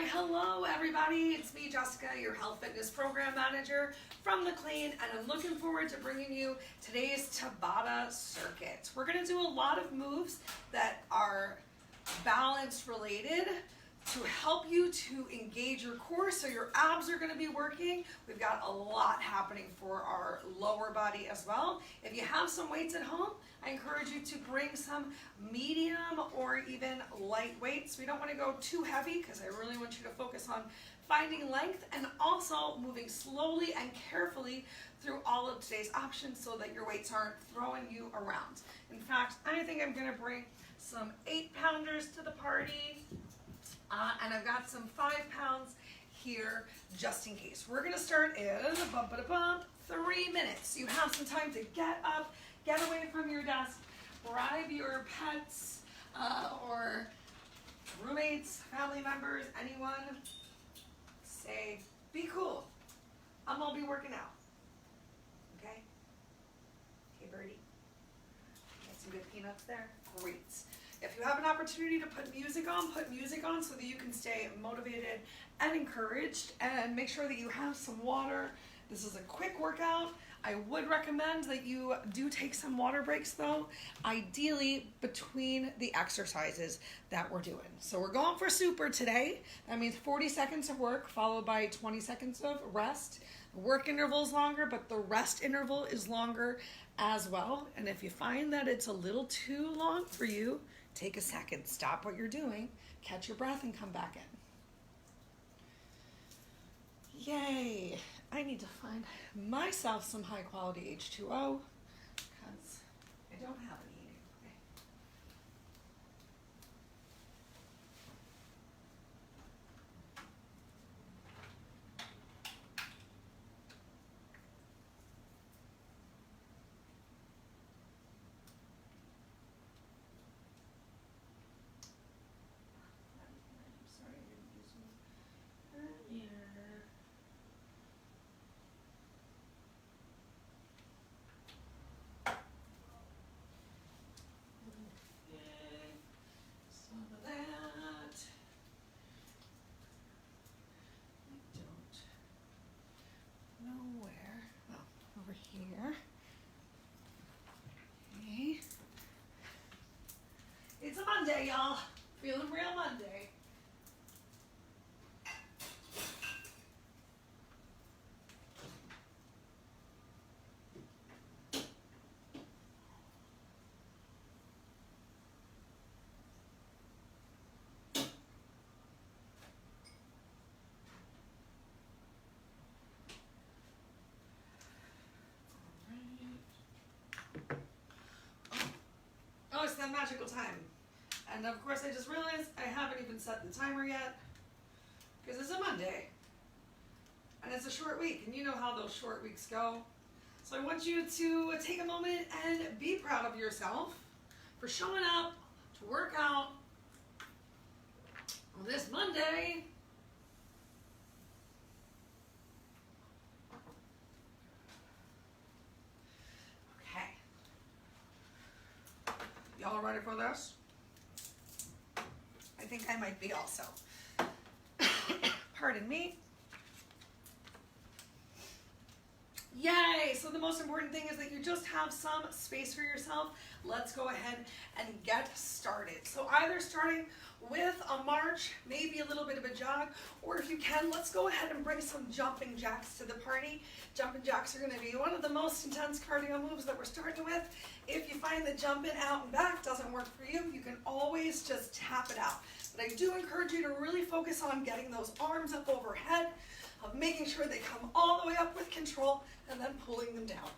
Why, hello everybody, it's me Jessica, your health fitness program manager from the Clean, and I'm looking forward to bringing you today's Tabata circuit. We're going to do a lot of moves that are balance related to help you to engage your core, so your abs are going to be working. We've got a lot happening for our lower body as well. If you have some weights at home, I encourage you to bring some medium or even light weights. We don't want to go too heavy because I really want you to focus on finding length and also moving slowly and carefully through all of today's options so that your weights aren't throwing you around. In fact, I think I'm going to bring some 8-pounders to the party. And I've got some 5 pounds here just in case. We're going to start in 3 minutes. You have some time to get up, get away from your desk, bribe your pets or roommates, family members, anyone. Say, be cool. I'm going to be working out. Okay? Hey, birdie. Got some good peanuts there? Great. If you have an opportunity to put music on so that you can stay motivated and encouraged, and make sure that you have some water. This is a quick workout. I would recommend that you do take some water breaks though, ideally between the exercises that we're doing. So we're going for super today. That means 40 seconds of work followed by 20 seconds of rest. The work interval is longer, but the rest interval is longer as well. And if you find that it's a little too long for you, take a second, stop what you're doing, catch your breath, and come back in. Yay! I need to find myself some high quality H2O because I don't have any. Okay. I'm sorry I didn't use them earlier. Here. Okay. It's a Monday, y'all. Feeling real Monday. Oh, it's that magical time. And of course I just realized I haven't even set the timer yet because it's a Monday and it's a short week, and you know how those short weeks go. So I want you to take a moment and be proud of yourself for showing up to work out on this Monday. Y'all ready for this? I think I might be also. Pardon me. Yay! So the most important thing is that you just have some space for yourself. Let's go ahead and get started. So either starting with a march, maybe a little bit of a jog, or if you can, let's go ahead and bring some jumping jacks to the party. Jumping jacks are going to be one of the most intense cardio moves that we're starting with. If you find that jumping out and back doesn't work for you, you can always just tap it out. But I do encourage you to really focus on getting those arms up overhead, of making sure they come all the way up with control, and then pulling them down.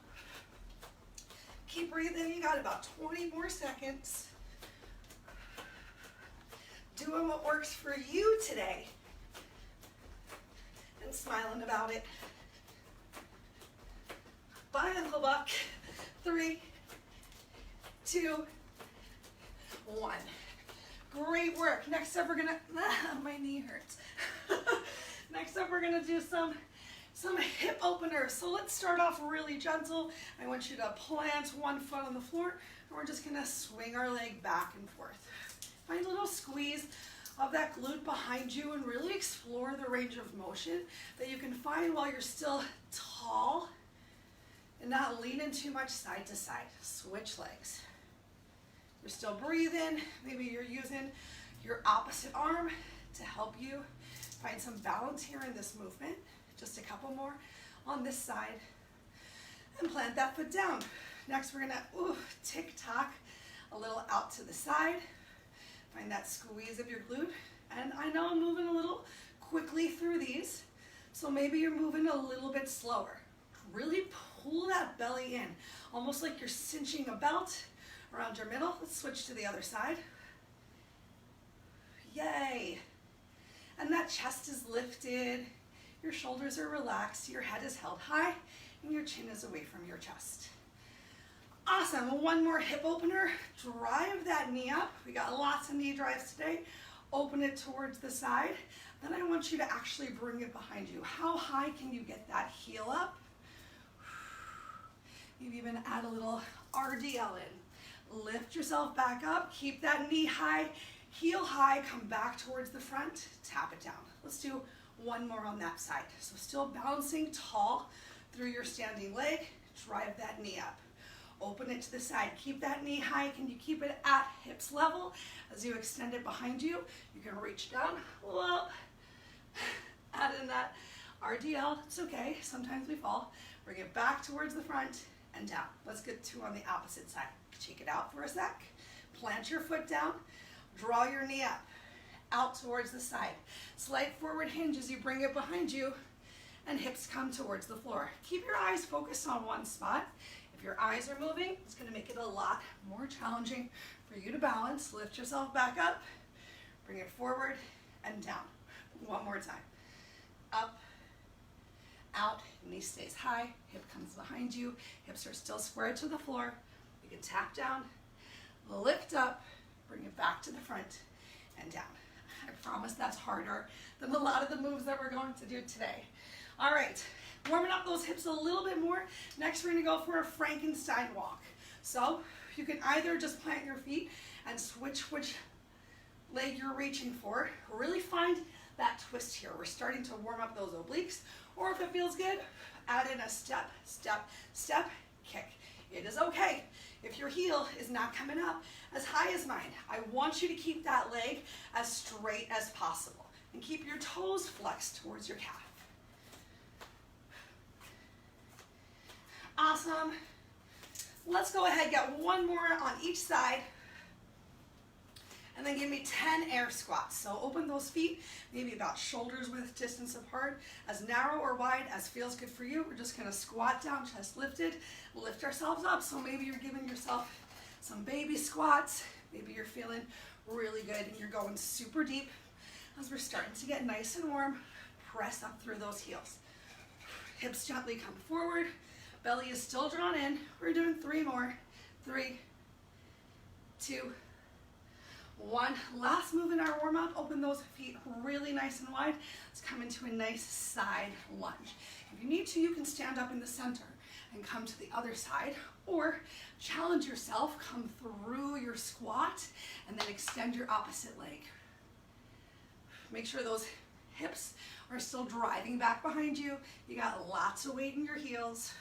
Keep breathing. You got about 20 more seconds. Doing what works for you today and smiling about it. Bye, Uncle Buck. 3, 2, 1. Great work. Next up, we're gonna, my knee hurts. Next up, we're gonna do some hip openers. So let's start off really gentle. I want you to plant one foot on the floor, and we're just gonna swing our leg back and forth. Find a little squeeze of that glute behind you and really explore the range of motion that you can find while you're still tall and not leaning too much side to side. Switch legs. You're still breathing. Maybe you're using your opposite arm to help you find some balance here in this movement. Just a couple more on this side. And plant that foot down. Next, we're gonna tick-tock a little out to the side. Find that squeeze of your glute. And I know I'm moving a little quickly through these, so maybe you're moving a little bit slower. Really pull that belly in, almost like you're cinching a belt around your middle. Let's switch to the other side. Yay. And that chest is lifted, your shoulders are relaxed, your head is held high, and your chin is away from your chest. Awesome, one more hip opener. Drive that knee up. We got lots of knee drives today. Open it towards the side. Then I want you to actually bring it behind you. How high can you get that heel up? Maybe even add a little RDL in. Lift yourself back up. Keep that knee high, heel high. Come back towards the front. Tap it down. Let's do one more on that side. So still bouncing tall through your standing leg. Drive that knee up. Open it to the side. Keep that knee high. Can you keep it at hips level? As you extend it behind you, you can reach down. Well, add in that RDL. It's okay. Sometimes we fall. Bring it back towards the front and down. Let's get two on the opposite side. Check it out for a sec. Plant your foot down. Draw your knee up. Out towards the side. Slight forward hinge as you bring it behind you and hips come towards the floor. Keep your eyes focused on one spot. If your eyes are moving, it's going to make it a lot more challenging for you to balance. Lift yourself back up, bring it forward and down. One more time. Up, out, knee stays high, hip comes behind you, hips are still squared to the floor. You can tap down, lift up, bring it back to the front and down. I promise that's harder than a lot of the moves that we're going to do today. All right. Warming up those hips a little bit more. Next, we're gonna go for a Frankenstein walk. So you can either just plant your feet and switch which leg you're reaching for. Really find that twist here. We're starting to warm up those obliques. Or if it feels good, add in a step, step, step, kick. It is okay if your heel is not coming up as high as mine. I want you to keep that leg as straight as possible and keep your toes flexed towards your calf. Awesome. Let's go ahead, get one more on each side, and then give me 10 air squats. So open those feet, maybe about shoulders width distance apart, as narrow or wide as feels good for you. We're just gonna squat down, chest lifted, lift ourselves up. So maybe you're giving yourself some baby squats. Maybe you're feeling really good and you're going super deep. As we're starting to get nice and warm, press up through those heels. Hips gently come forward. Belly is still drawn in. We're doing 3 more. 3, 2, 1. Last move in our warm up. Open those feet really nice and wide. Let's come into a nice side lunge. If you need to, you can stand up in the center and come to the other side, or challenge yourself, come through your squat and then extend your opposite leg. Make sure those hips are still driving back behind you. You got lots of weight in your heels.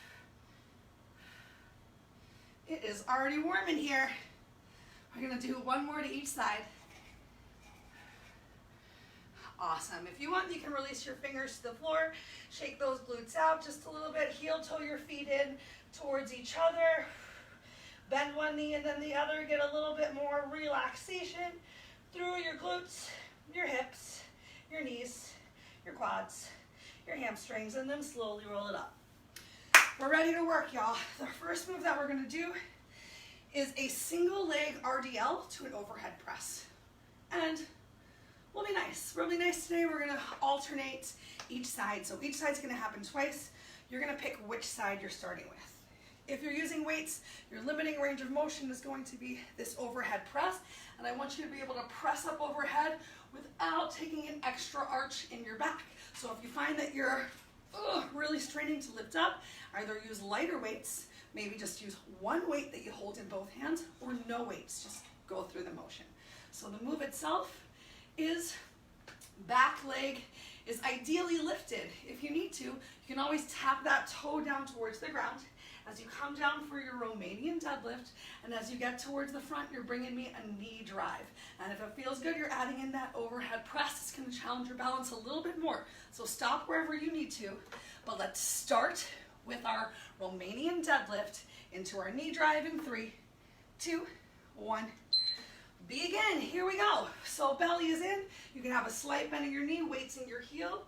It is already warm in here. We're gonna do one more to each side. Awesome. If you want, you can release your fingers to the floor, shake those glutes out just a little bit, heel toe your feet in towards each other, bend one knee and then the other, get a little bit more relaxation through your glutes, your hips, your knees, your quads, your hamstrings, and then slowly roll it up. We're ready to work, y'all. The first move that we're gonna do is a single leg RDL to an overhead press. And we'll be nice. Really nice today. We're gonna alternate each side. So each side's gonna happen twice. You're gonna pick which side you're starting with. If you're using weights, your limiting range of motion is going to be this overhead press. And I want you to be able to press up overhead without taking an extra arch in your back. So if you find that you're really straining to lift up, either use lighter weights, maybe just use one weight that you hold in both hands, or no weights, just go through the motion. So the move itself is back leg is ideally lifted. If you need to, you can always tap that toe down towards the ground as you come down for your Romanian deadlift, and as you get towards the front, you're bringing me a knee drive. And if it feels good, you're adding in that overhead press. It's gonna challenge your balance a little bit more. So stop wherever you need to, but let's start with our Romanian deadlift into our knee drive in 3, 2, 1. Begin, here we go. So belly is in, you can have a slight bend in your knee, weights in your heel.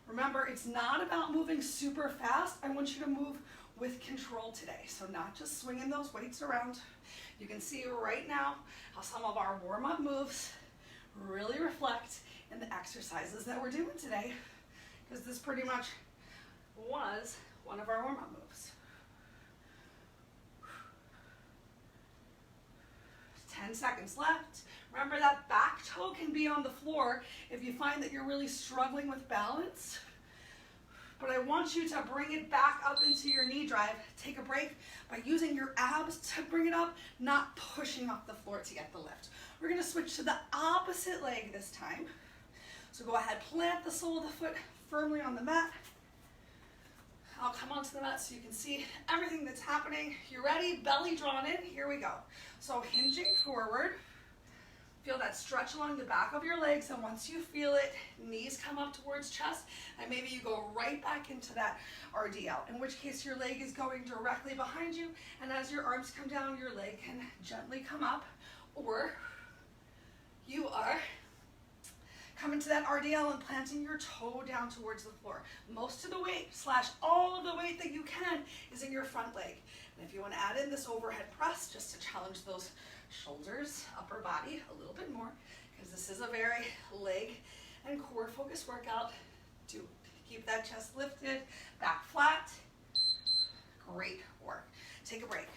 Remember, it's not about moving super fast. I want you to move with control today. So not just swinging those weights around. You can see right now how some of our warm-up moves really reflect in the exercises that we're doing today, because this pretty much was one of our warm-up moves. 10 seconds left. Remember that back toe can be on the floor if you find that you're really struggling with balance. But I want you to bring it back up into your knee drive. Take a break by using your abs to bring it up, not pushing off the floor to get the lift. We're gonna switch to the opposite leg this time. So go ahead, plant the sole of the foot firmly on the mat. I'll come onto the mat so you can see everything that's happening. You ready? Belly drawn in, here we go. So hinging forward, feel that stretch along the back of your legs, and once you feel it, knees come up towards chest, and maybe you go right back into that RDL, in which case your leg is going directly behind you, and as your arms come down, your leg can gently come up, or you are coming to that RDL and planting your toe down towards the floor. Most of the weight, / all of the weight that you can, is in your front leg. And if you want to add in this overhead press, just to challenge those shoulders, upper body a little bit more, because this is a very leg and core focused workout. To keep that chest lifted, back flat. Great work. Take a break.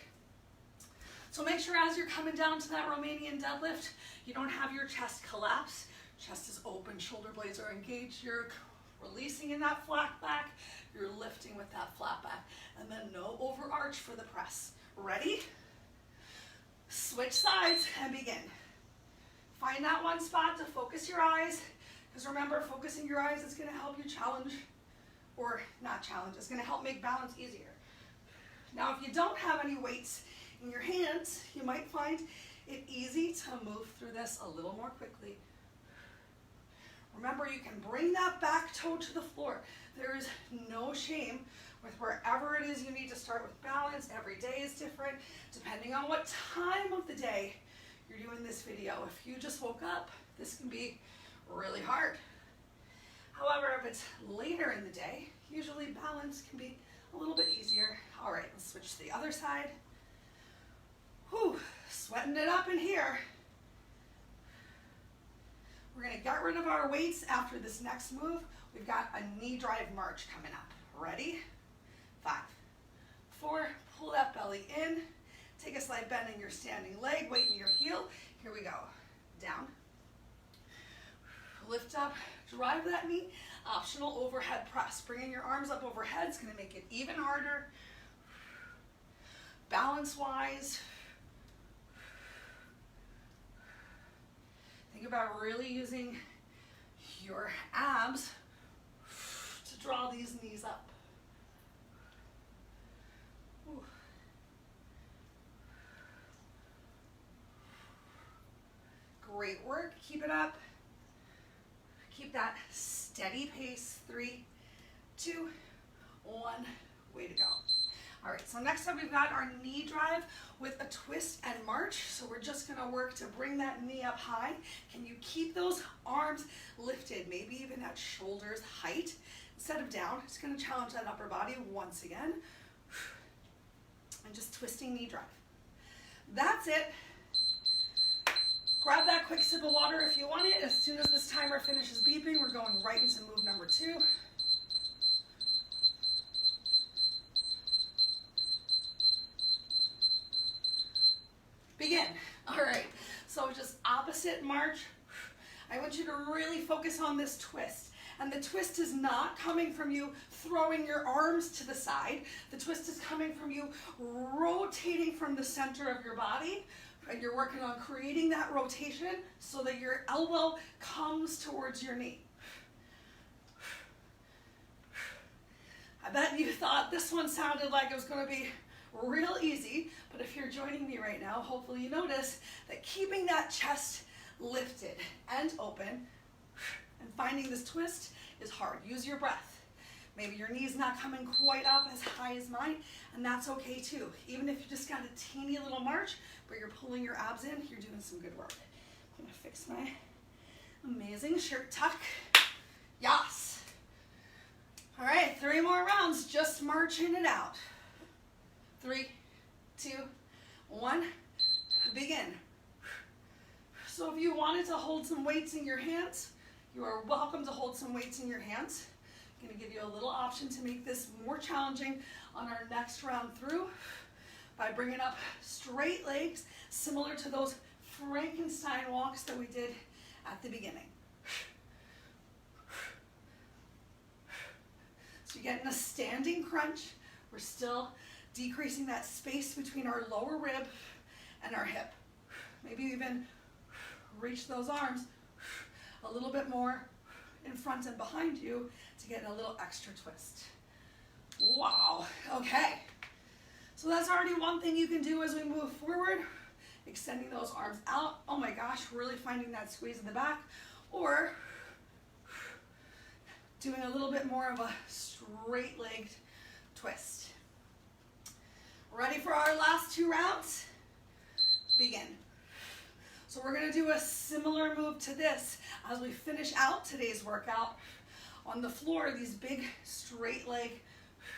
So make sure as you're coming down to that Romanian deadlift, you don't have your chest collapse. Chest is open, shoulder blades are engaged. You're releasing in that flat back. You're lifting with that flat back. And then no overarch for the press. Ready? Switch sides and begin. Find that one spot to focus your eyes, because remember, focusing your eyes is going to help you challenge, or not challenge, it's going to help make balance easier. Now, if you don't have any weights in your hands, you might find it easy to move through this a little more quickly. Remember, you can bring that back toe to the floor. There is no shame with wherever it is you need to start with balance. Every day is different, depending on what time of the day you're doing this video. If you just woke up, this can be really hard. However, if it's later in the day, usually balance can be a little bit easier. All right, let's switch to the other side. Whew, sweating it up in here. We're gonna get rid of our weights after this next move. We've got a knee drive march coming up. Ready? 5, 4, pull that belly in. Take a slight bend in your standing leg, weight in your heel. Here we go. Down. Lift up, drive that knee. Optional overhead press. Bringing your arms up overhead is gonna make it even harder. Balance-wise, think about really using your abs to draw these knees up. Ooh. Great work, keep it up. Keep that steady pace. 3, 2, 1, way to go. All right, so next up we've got our knee drive with a twist and march. So we're just gonna work to bring that knee up high. Can you keep those arms lifted, maybe even at shoulders height instead of down? It's gonna challenge that upper body once again. And just twisting knee drive. That's it. Grab that quick sip of water if you want it. As soon as this timer finishes beeping, we're going right into move number 2. Begin. All right, so just opposite march. I want you to really focus on this twist. And the twist is not coming from you throwing your arms to the side. The twist is coming from you rotating from the center of your body And you're working on creating that rotation so that your elbow comes towards your knee. I bet you thought this one sounded like it was going to be real easy, but if you're joining me right now, hopefully you notice that keeping that chest lifted and open and finding this twist is hard. Use your breath. Maybe your knee's not coming quite up as high as mine, and that's okay too. Even if you just got a teeny little march, but you're pulling your abs in, you're doing some good work. I'm gonna fix my amazing shirt tuck. Yes. All right, 3 more rounds, just marching it out. 3, 2, 1, begin. So if you wanted to hold some weights in your hands, you are welcome to hold some weights in your hands. I'm going to give you a little option to make this more challenging on our next round through by bringing up straight legs, similar to those Frankenstein walks that we did at the beginning. So you're getting a standing crunch. We're still decreasing that space between our lower rib and our hip. Maybe even reach those arms a little bit more in front and behind you to get a little extra twist. Wow, okay. So that's already one thing you can do as we move forward, extending those arms out. Oh my gosh, really finding that squeeze in the back, or doing a little bit more of a straight-legged twist. Ready for our last 2 rounds? Begin. So we're gonna do a similar move to this as we finish out today's workout. On the floor, these big straight leg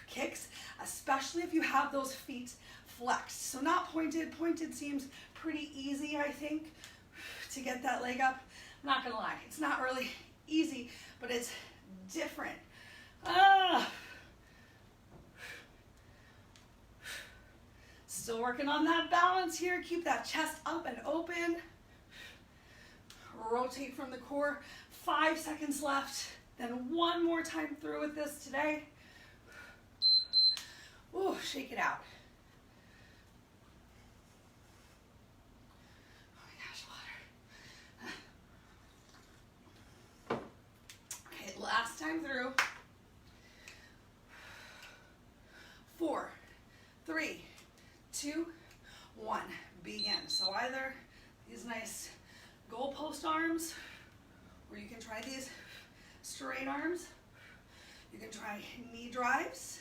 kicks, especially if you have those feet flexed. So not pointed. Pointed seems pretty easy, I think, to get that leg up. I'm not gonna lie, it's not really easy, but it's different. Still working on that balance here. Keep that chest up and open. Rotate from the core. 5 seconds left. Then one more time through with this today. Ooh, shake it out. Oh my gosh, water. Okay, last time through. 4, 3, 2, 1. Begin. So either these nice goalpost arms, or you can try these straight arms. You can try knee drives,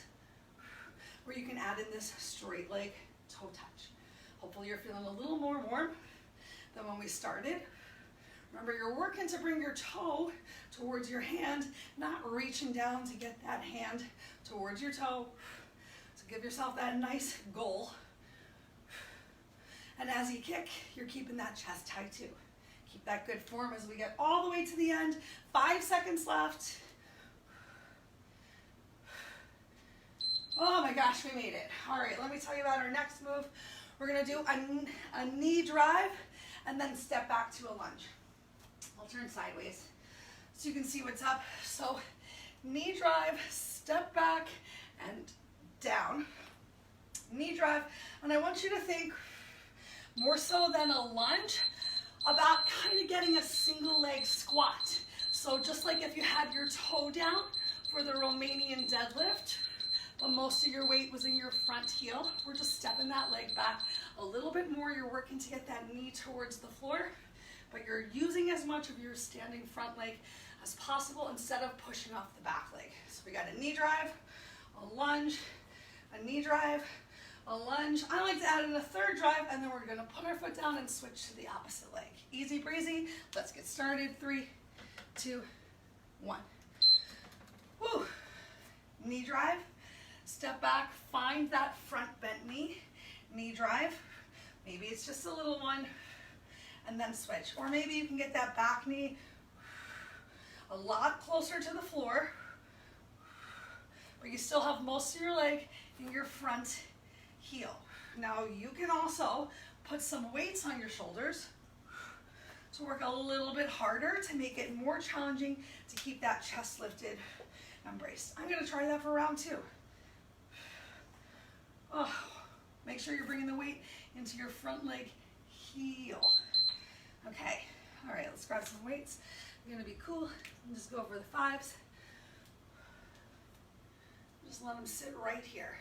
or you can add in this straight leg toe touch. Hopefully you're feeling a little more warm than when we started. Remember, you're working to bring your toe towards your hand, not reaching down to get that hand towards your toe. So give yourself that nice goal. And as you kick, you're keeping that chest tight too. Keep that good form as we get all the way to the end. 5 seconds left. Oh my gosh, we made it. All right, let me tell you about our next move. We're gonna do a knee drive and then step back to a lunge. I'll turn sideways so you can see what's up. So knee drive, step back and down. Knee drive, and I want you to think more so than a lunge, about kind of getting a single leg squat. So just like if you had your toe down for the Romanian deadlift, but most of your weight was in your front heel, we're just stepping that leg back a little bit more. You're working to get that knee towards the floor, but you're using as much of your standing front leg as possible instead of pushing off the back leg. So we got a knee drive, a lunge, a knee drive, a lunge. I like to add in a third drive, and then we're gonna put our foot down and switch to the opposite leg. Easy breezy. Let's get started. 3, 2, 1. Woo. Knee drive. Step back. Find that front bent knee. Knee drive. Maybe it's just a little one, and then switch. Or maybe you can get that back knee a lot closer to the floor, but you still have most of your leg in your front heel. Now you can also put some weights on your shoulders to work a little bit harder to make it more challenging to keep that chest lifted and braced. I'm gonna try that for round 2. Oh, make sure you're bringing the weight into your front leg heel. Okay, all right, let's grab some weights. I'm gonna be cool and just go over the 5s. Just let them sit right here.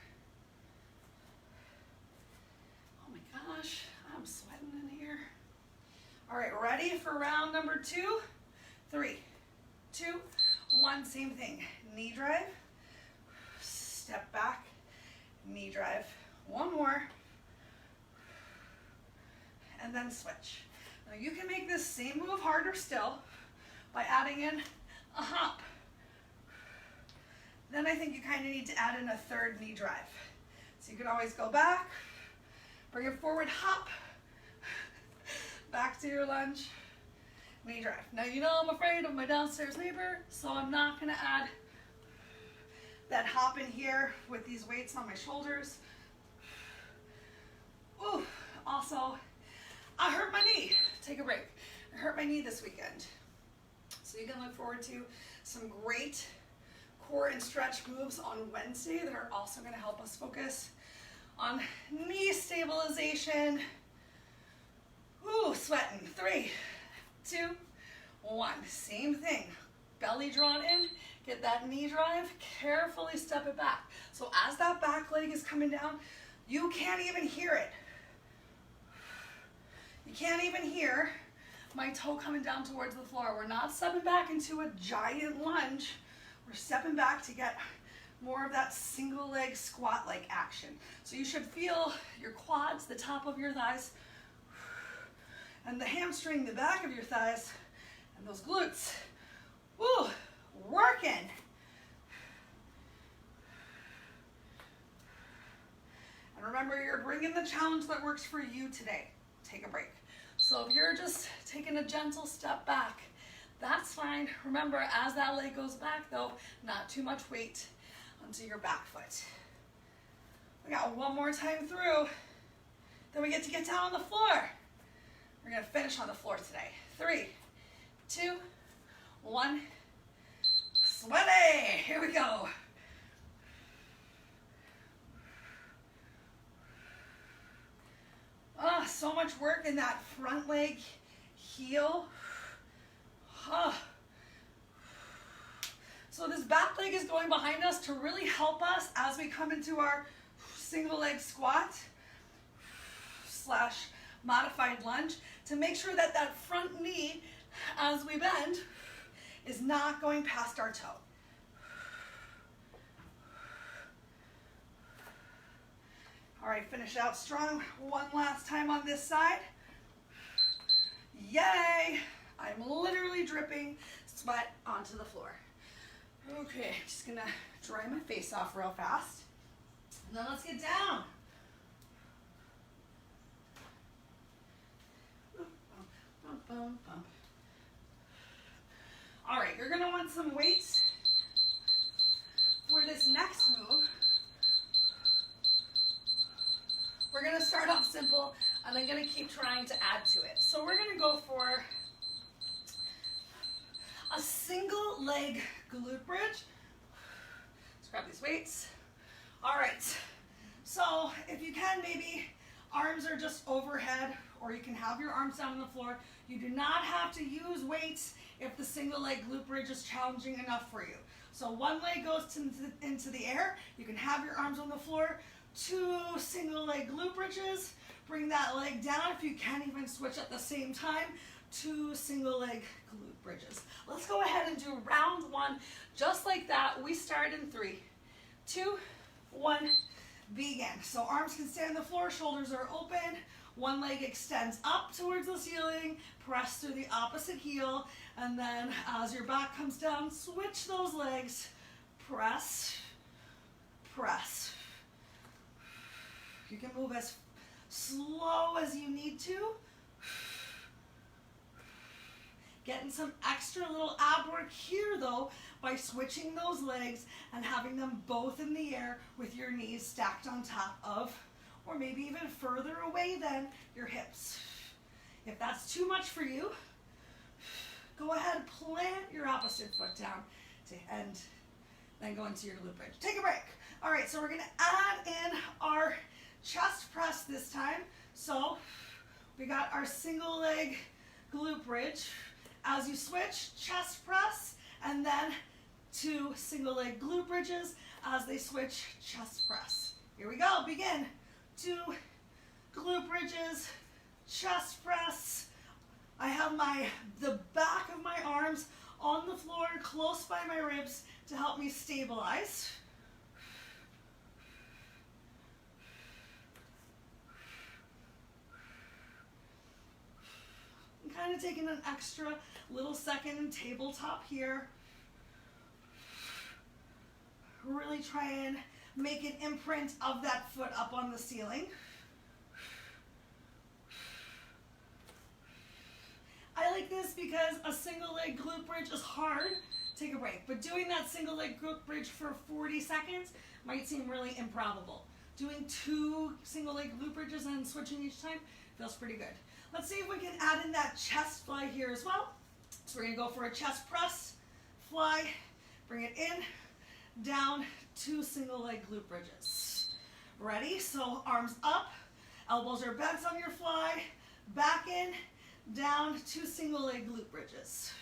Oh my gosh, I'm sweating in here. All right, ready for round number 2? 3, 2, 1, same thing. Knee drive, step back, knee drive. One more, and then switch. Now you can make this same move harder still by adding in a hop. Then I think you kind of need to add in a 3rd knee drive. So you can always go back, bring it forward, hop, back to your lunge, knee drive. Now you know I'm afraid of my downstairs neighbor, so I'm not gonna add that hop in here with these weights on my shoulders. Ooh, also, I hurt my knee. Take a break. I hurt my knee this weekend. So you can look forward to some great core and stretch moves on Wednesday that are also gonna help us focus on knee stabilization. Ooh, sweating. 3, 2, 1. Same thing. Belly drawn in, get that knee drive, carefully step it back. So as that back leg is coming down, you can't even hear it. You can't even hear my toe coming down towards the floor. We're not stepping back into a giant lunge. We're stepping back to get more of that single leg squat-like action. So you should feel your quads, the top of your thighs, and the hamstring, the back of your thighs, and those glutes. Woo, working. And remember, you're bringing the challenge that works for you today. Take a break. So if you're just taking a gentle step back, that's fine. Remember, as that leg goes back though, not too much weight onto your back foot. We got one more time through, then we get to get down on the floor. We're gonna finish on the floor today. 3, 2, 1, sweaty, here we go. Oh, so much work in that front leg heel. Oh. So this back leg is going behind us to really help us as we come into our single leg squat / modified lunge, to make sure that that front knee, as we bend, is not going past our toe. All right, finish out strong. One last time on this side. Yay! I'm literally dripping sweat onto the floor. Okay, just gonna dry my face off real fast. And then let's get down. Bump, bump, bump. All right, you're gonna want some weights for this next move. We're gonna start off simple, and I'm gonna keep trying to add to it. So we're gonna go for a single leg glute bridge. Let's grab these weights. All right, so if you can, maybe arms are just overhead, or you can have your arms down on the floor. You do not have to use weights if the single leg glute bridge is challenging enough for you. So one leg goes into the air. You can have your arms on the floor. 2 single leg glute bridges. Bring that leg down. If you can, even switch at the same time. 2 single leg glute bridges. Let's go ahead and do round 1 just like that. We start in 3, 2, 1, begin. So arms can stay on the floor, shoulders are open. One leg extends up towards the ceiling, press through the opposite heel, and then as your back comes down, switch those legs, press, press. You can move as slow as you need to. Getting some extra little ab work here though by switching those legs and having them both in the air with your knees stacked on top of, or maybe even further away than, your hips. If that's too much for you, go ahead, plant your opposite foot down to end, then go into your glute bridge. Take a break. All right, so we're gonna add in our chest press this time. So We got our single leg glute bridge. As you switch, chest press, and then 2 single leg glute bridges as they switch, chest press. Here we go, begin. 2 glute bridges, chest press. I have the back of my arms on the floor, close by my ribs to help me stabilize. I'm kind of taking an extra little second in tabletop here. Really try and make an imprint of that foot up on the ceiling. I like this because a single leg glute bridge is hard. Take a break. But doing that single leg glute bridge for 40 seconds might seem really improbable. Doing 2 single leg glute bridges and switching each time feels pretty good. Let's see if we can add in that chest fly here as well. So we're going to go for a chest press, fly, bring it in, down, 2 single leg glute bridges. Ready? So arms up, elbows are bent on your fly, back in, down, 2 single leg glute bridges.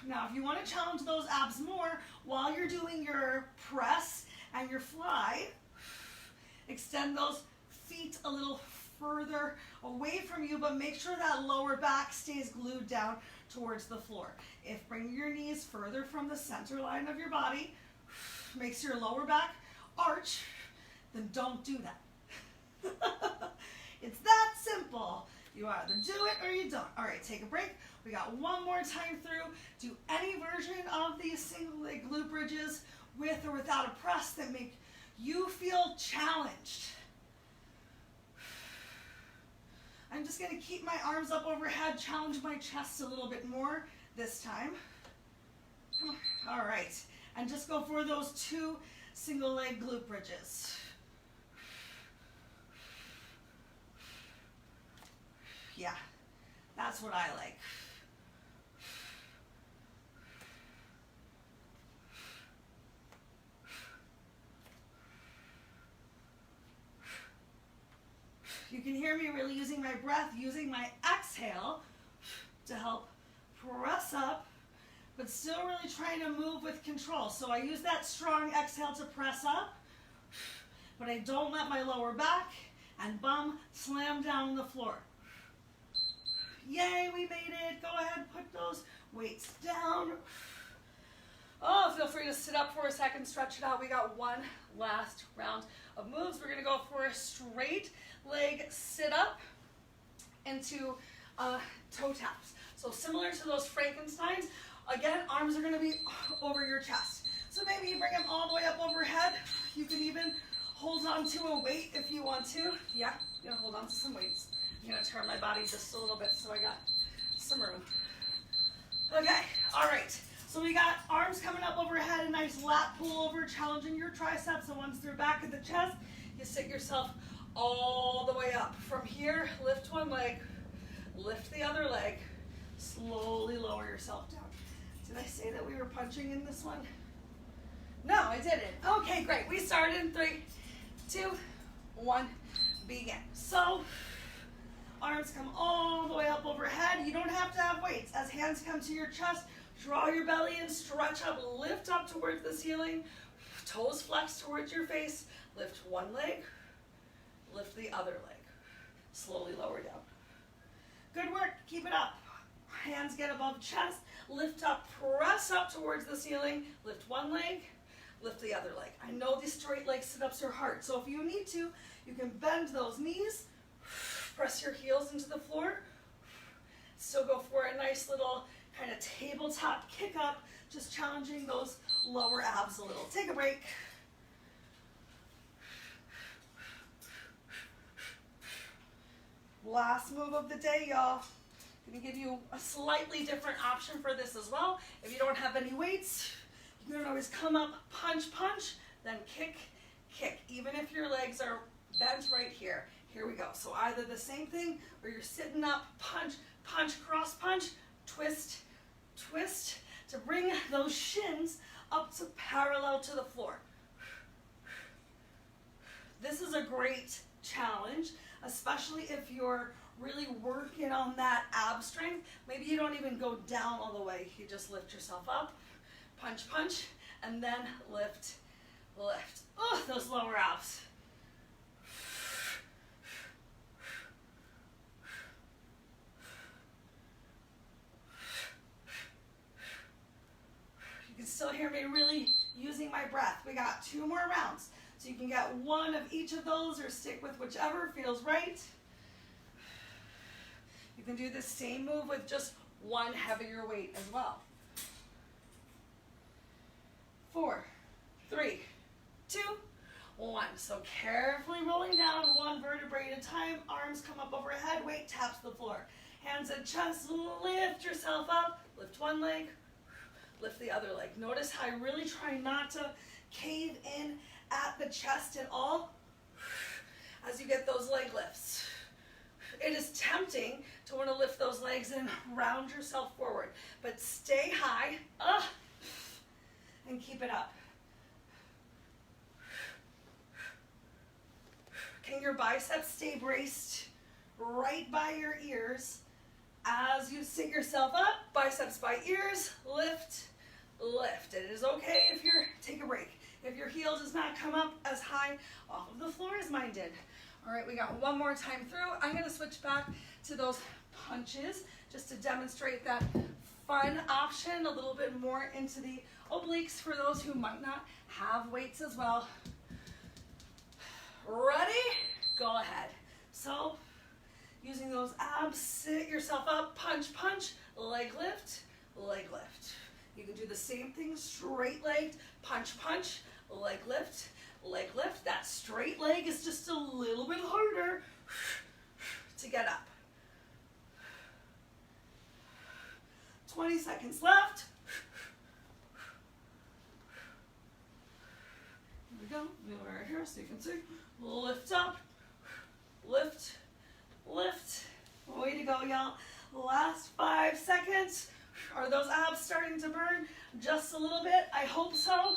Now, if you want to challenge those abs more while you're doing your press and your fly, extend those feet a little further away from you, but make sure that lower back stays glued down towards the floor. If bringing your knees further from the center line of your body makes your lower back arch, then don't do that. It's that simple. You either do it or you don't. All right, take a break. We got one more time through. Do any version of these single leg glute bridges with or without a press that make you feel challenged. I'm just going to keep my arms up overhead, challenge my chest a little bit more this time. All right, and just go for those 2 single leg glute bridges. Yeah, that's what I like. You can hear me really using my breath, using my exhale to help press up, but still really trying to move with control. So I use that strong exhale to press up, but I don't let my lower back and bum slam down the floor. Yay, we made it. Go ahead, put those weights down. Oh, feel free to sit up for a second, stretch it out. We got one last round of moves. We're gonna go for a straight leg sit up into toe taps. So similar to those Frankensteins, again, arms are gonna be over your chest. So maybe you bring them all the way up overhead. You can even hold on to a weight if you want to. Yeah, you're gonna hold on to some weights. I'm gonna turn my body just a little bit so I got some room. Okay, all right. So we got arms coming up overhead, a nice lat pull over, challenging your triceps. And once they're back at the chest, you sit yourself all the way up. From here, lift one leg, lift the other leg, slowly lower yourself down. Did I say that we were punching in this one? No, I didn't. Okay, great. We start in 3, 2, 1, begin. So, arms come all the way up overhead. You don't have to have weights. As hands come to your chest, draw your belly in, stretch up, lift up towards the ceiling, toes flex towards your face, lift one leg, lift the other leg, slowly lower down. Good work, keep it up. Hands get above chest, lift up, press up towards the ceiling, lift one leg, lift the other leg. I know these straight leg sit-ups are hard, so if you need to, you can bend those knees, press your heels into the floor, still go for a nice little kind of tabletop kick up, just challenging those lower abs a little. Take a break. Last move of the day, y'all. I'm gonna give you a slightly different option for this as well. If you don't have any weights, you can always come up, punch, punch, then kick, kick. Even if your legs are bent right here. Here we go. So either the same thing, or you're sitting up, punch, punch, cross punch, twist, twist, to bring those shins up to parallel to the floor. This is a great challenge, especially if you're really working on that ab strength. Maybe you don't even go down all the way. You just lift yourself up, punch, punch, and then lift, lift. Oh, those lower abs. You can still hear me really using my breath. We got 2 more rounds. So you can get one of each of those or stick with whichever feels right. You can do the same move with just one heavier weight as well. 4, 3, 2, 1. So carefully rolling down 1 vertebrae at a time. Arms come up overhead, weight taps the floor. Hands at chest, lift yourself up. Lift one leg, lift the other leg. Notice how I really try not to cave in at the chest at all as you get those leg lifts. It is tempting to want to lift those legs and round yourself forward, but stay high and keep it up. Can your biceps stay braced right by your ears as you sit yourself up? Biceps by ears, lift, lift. It is okay if you're, take a break. If your heel does not come up as high off of the floor as mine did. All right, we got one more time through. I'm gonna switch back to those punches just to demonstrate that fun option, a little bit more into the obliques for those who might not have weights as well. Ready? Go ahead. So, using those abs, sit yourself up, punch, punch, leg lift, leg lift. You can do the same thing, straight legged, punch, punch, leg lift, leg lift. That straight leg is just a little bit harder to get up. 20 seconds left. Here we go. Right here so you can see. Lift up, lift, lift. Way to go, y'all. Last 5 seconds. Are those abs starting to burn just a little bit? I hope so.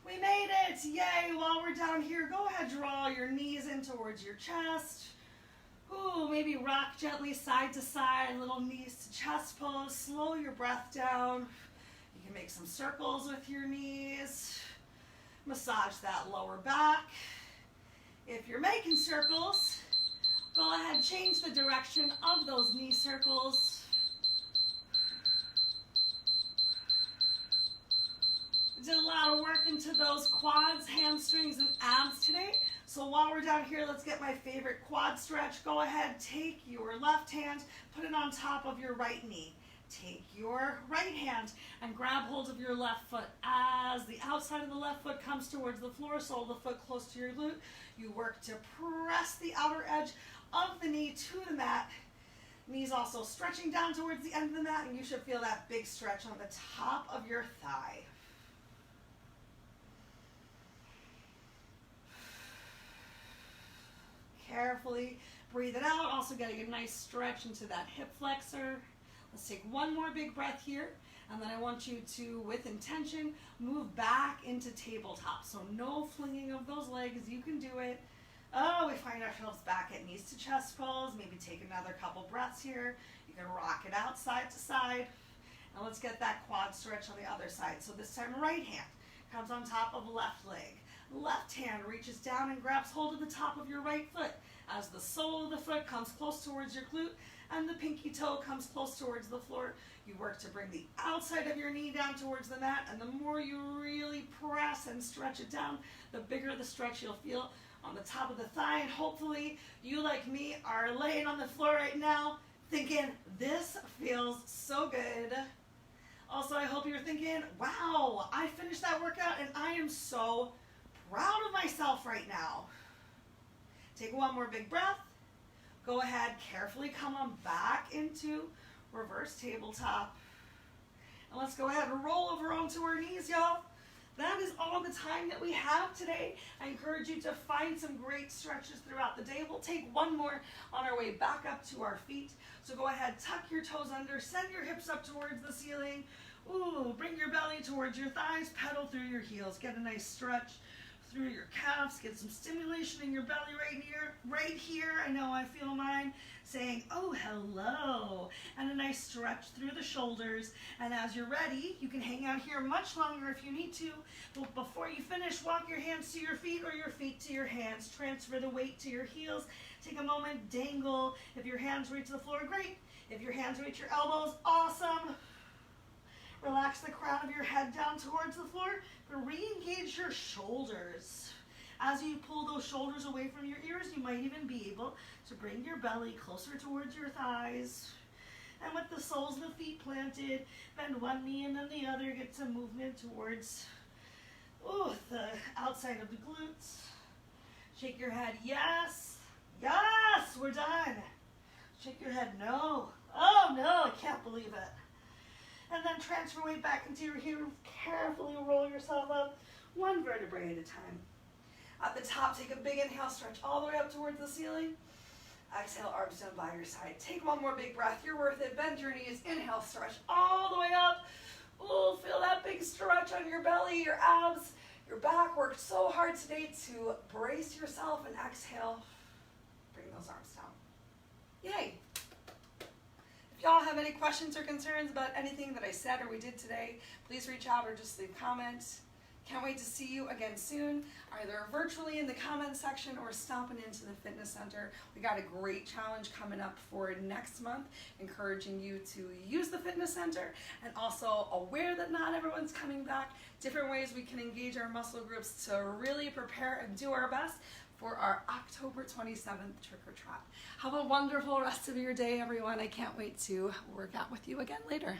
We made it. Yay. While we're down here, go ahead, draw your knees in towards your chest. Ooh, maybe rock gently side to side, little knees to chest pose. Slow your breath down. You can make some circles with your knees. Massage that lower back. If you're making circles, go ahead, change the direction of those knee circles. Did a lot of work into those quads, hamstrings, and abs today. So while we're down here, let's get my favorite quad stretch. Go ahead, take your left hand, put it on top of your right knee. Take your right hand and grab hold of your left foot as the outside of the left foot comes towards the floor, sole of the foot close to your glute. You work to press the outer edge of the knee to the mat. Knees also stretching down towards the end of the mat, and you should feel that big stretch on the top of your thigh. Carefully breathe it out, also getting a nice stretch into that hip flexor. Let's take one more big breath here, and then I want you to, with intention, move back into tabletop. So no flinging of those legs, you can do it. Oh, we find ourselves back at knees to chest pose. Maybe take another couple breaths here. You can rock it out side to side. And let's get that quad stretch on the other side. So this time right hand comes on top of left leg. Left hand reaches down and grabs hold of the top of your right foot as the sole of the foot comes close towards your glute and the pinky toe comes close towards the floor. You work to bring the outside of your knee down towards the mat, and the more you really press and stretch it down, the bigger the stretch you'll feel on the top of the thigh. And hopefully you, like me, are laying on the floor right now thinking, this feels so good. Also, I hope you're thinking, wow, I finished that workout and I am so proud of myself right now. Take one more big breath. Go ahead, carefully come on back into reverse tabletop. And let's go ahead and roll over onto our knees, y'all. That is all the time that we have today. I encourage you to find some great stretches throughout the day. We'll take one more on our way back up to our feet. So go ahead, tuck your toes under, send your hips up towards the ceiling. Ooh, bring your belly towards your thighs, pedal through your heels. Get a nice stretch through your calves, get some stimulation in your belly right here. I know I feel mine saying, oh, hello. And a nice stretch through the shoulders. And as you're ready, you can hang out here much longer if you need to. But before you finish, walk your hands to your feet or your feet to your hands. Transfer the weight to your heels. Take a moment, dangle. If your hands reach the floor, great. If your hands reach your elbows, awesome. Relax the crown of your head down towards the floor, but re-engage your shoulders. As you pull those shoulders away from your ears, you might even be able to bring your belly closer towards your thighs. And with the soles of the feet planted, bend one knee and then the other. Get some movement towards the outside of the glutes. Shake your head, yes, yes, we're done. Shake your head, no, oh no, I can't believe it. And then transfer weight back into your heel. Carefully roll yourself up, one vertebrae at a time. At the top, take a big inhale, stretch all the way up towards the ceiling. Exhale, arms down by your side. Take one more big breath, you're worth it. Bend your knees, inhale, stretch all the way up. Ooh, feel that big stretch on your belly, your abs, your back. Worked so hard today to brace yourself, and exhale, bring those arms down. Yay. If y'all have any questions or concerns about anything that I said or we did today, please reach out or just leave comments. Can't wait to see you again soon, either virtually in the comments section or stomping into the fitness center. We got a great challenge coming up for next month, encouraging you to use the fitness center, and also aware that not everyone's coming back. Different ways we can engage our muscle groups to really prepare and do our best for our October 27th trick or treat. Have a wonderful rest of your day, everyone. I can't wait to work out with you again later.